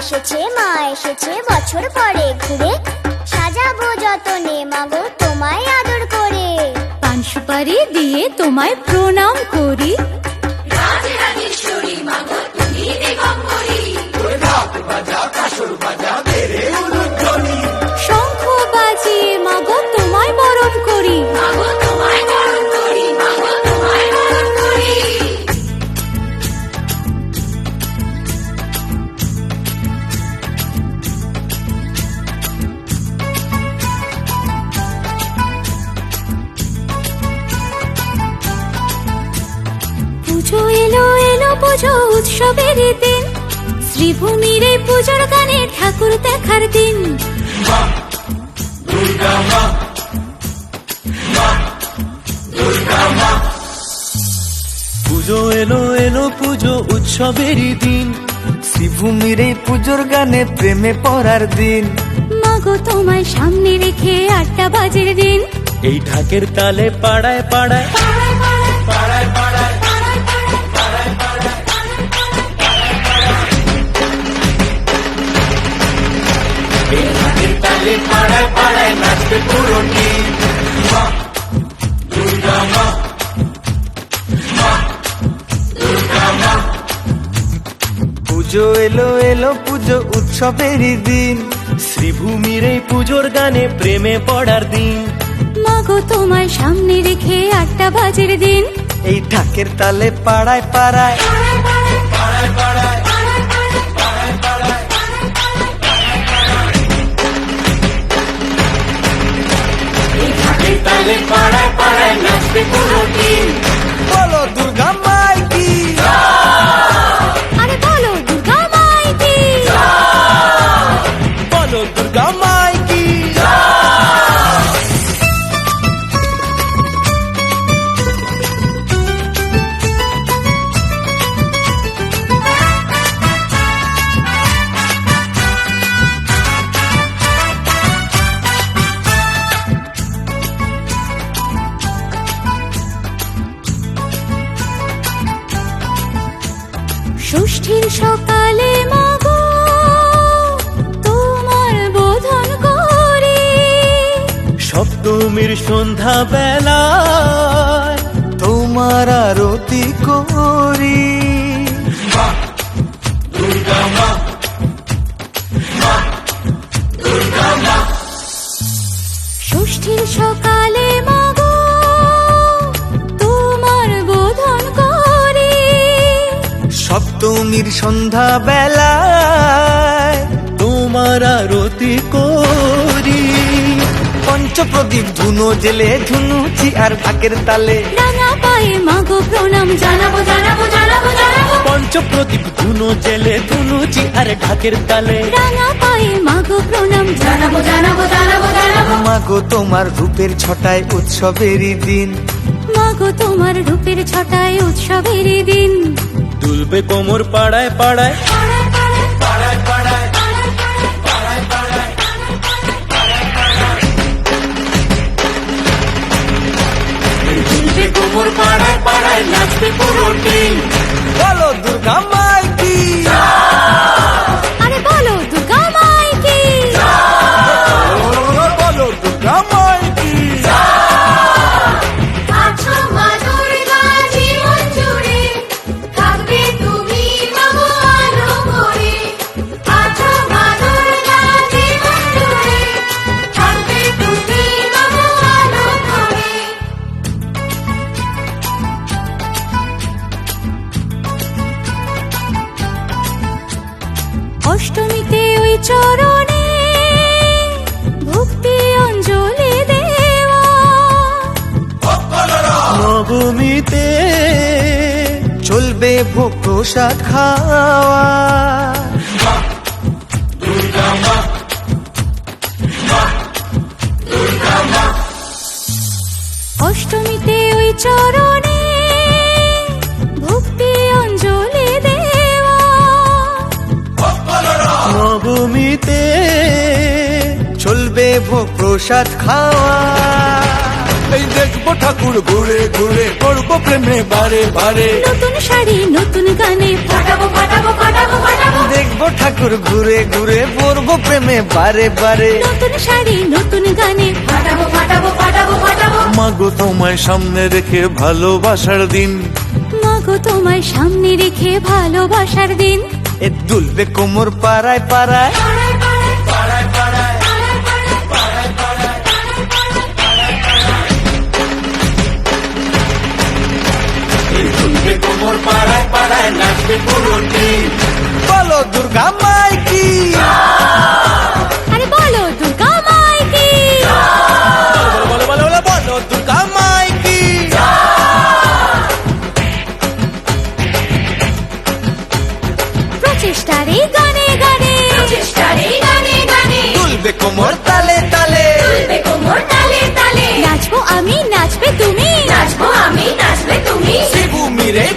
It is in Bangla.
এসেছে বছর পরে ঘুরে, সাজাবো যতনে মাগো তোমায় আদর করে। পান সুপারি দিয়ে তোমায় প্রণাম করি। শঙ্খ বাজিয়ে মাগো তোমায় বরণ করি। পুজো এলো এলো পুজো উৎসবের দিন, শ্রীভূমির এই পুজোর গানে ঠাকুর দেখার দিন। পুজো এলো এলো পুজো উৎসবেরই দিন, শ্রীভূমির এই পুজোর গানে প্রেমে পড়ার দিন। মাগো তোমায় সামনে রেখে 8টা বাজের দিন, এই ঢাকের তালে পাড়ায় পাড়ায় নাচবে পুরো টিম। মা দুর্গা মা, মা দুর্গা মা। পুজো এলো এলো পুজো উৎসবেরই দিন, শ্রীভূমির এই পুজোর গানে প্রেমে পড়ার দিন। মাগো তোমায় সামনে রেখে 8টা বাজের দিন, এই ঢাকের তালে পাড়ায় পাড়ায় নাচবে পুরো টিম। বলো দুর্গা মাই কি, আরে বলো দুর্গা মাই কি, বলো দুর্গা মাই কি। ষষ্ঠীর সকালে মাগো তোমার বোধন করি, সপ্তমীর সন্ধ্যা বেলায় তোমার আরতি করি। মা দুর্গা মা, মা দুর্গা মা। ষষ্ঠীর সকালে মাগো তোমার বোধন করি, সপ্তমীর সন্ধ্যা বেলায় তোমার আরতি করি। পঞ্চপ্রদীপ ধুনো জেলে ধুনুচি আর ঢাকের তালে, রাঙা পায়ে মাগো প্রণাম জানাবো জানাবো জানাবো জানাবো। পঞ্চপ্রদীপ ধুনো জেলে ধুনুচি আর ঢাকের তালে, রাঙা পায়ে মাগো প্রণাম জানাবো জানাবো জানাবো জানাবো। মাগো তোমার রূপের ছটায় উৎসবেরই দিন, মাগো তোমার রূপের ছটায় উৎসবের দিন। দুলবে কোমর পাড়ায় পাড়ায় দুলবে কোমর পাড়ায় পাড়ায় নাচবে পুরো টিম। বলো দুর্গা মাই কি, আরে বলো দুর্গা মাই কি, বলো দুর্গা মাই কি। আছো মা দুর্গা জীবন জুড়ে, থাকবে তুমি মাগো আলো করে। আছো মা দুর্গা জীবন জুড়ে, থাকবে তুমি মাগো আলো করে। অষ্টমীতে ওই চরণে ভক্তি অঞ্জলি দেওয়া, নবমীতে চলবে ভোগ প্রসাদ খাওয়া। দুর্গা মা, মা দুর্গা মা। অষ্টমীতে ওই চরণে ভক্তি অঞ্জলি দেওয়া, নবমীতে চলবে ভোগ প্রসাদ খাওয়া। এই দেখবো ঠাকুর ঘুরে ঘুরে, করবো প্রেমে বারে বারে। নতুন শাড়ি নতুন গানে ফাটাবো ফাটাবো ফাটাবো ফাটাবো। দেখবো ঠাকুর সিঁদুর ঘুরে ঘুরে পরবো প্রেমে বারে বারে। নতুন শাড়ি নতুন গানে ফাটাবো ফাটাবো ফাটাবো ফাটাবো। মাগো তোমায় সামনে রেখে ভালোবাসার দিন, মাগো তোমায় সামনে রেখে ভালোবাসার দিন। এ দুলবে কোমর পাড়ায় পাড়ায়। বলো দুর্গা মাই কি, আরে বলো দুর্গা মাই কি। বলো বলো বলো বলো দুর্গা মাই কি। প্রচেষ্টারে গানে গানে, প্রচেষ্টারে গানে গানে। দুলবে কোমর তালে তালে, দুলবে কোমর তালে তালে। নাচবো আমি নাচবে তুমি, নাচবো আমি নাচবে তুমি। শ্রীভূমির এই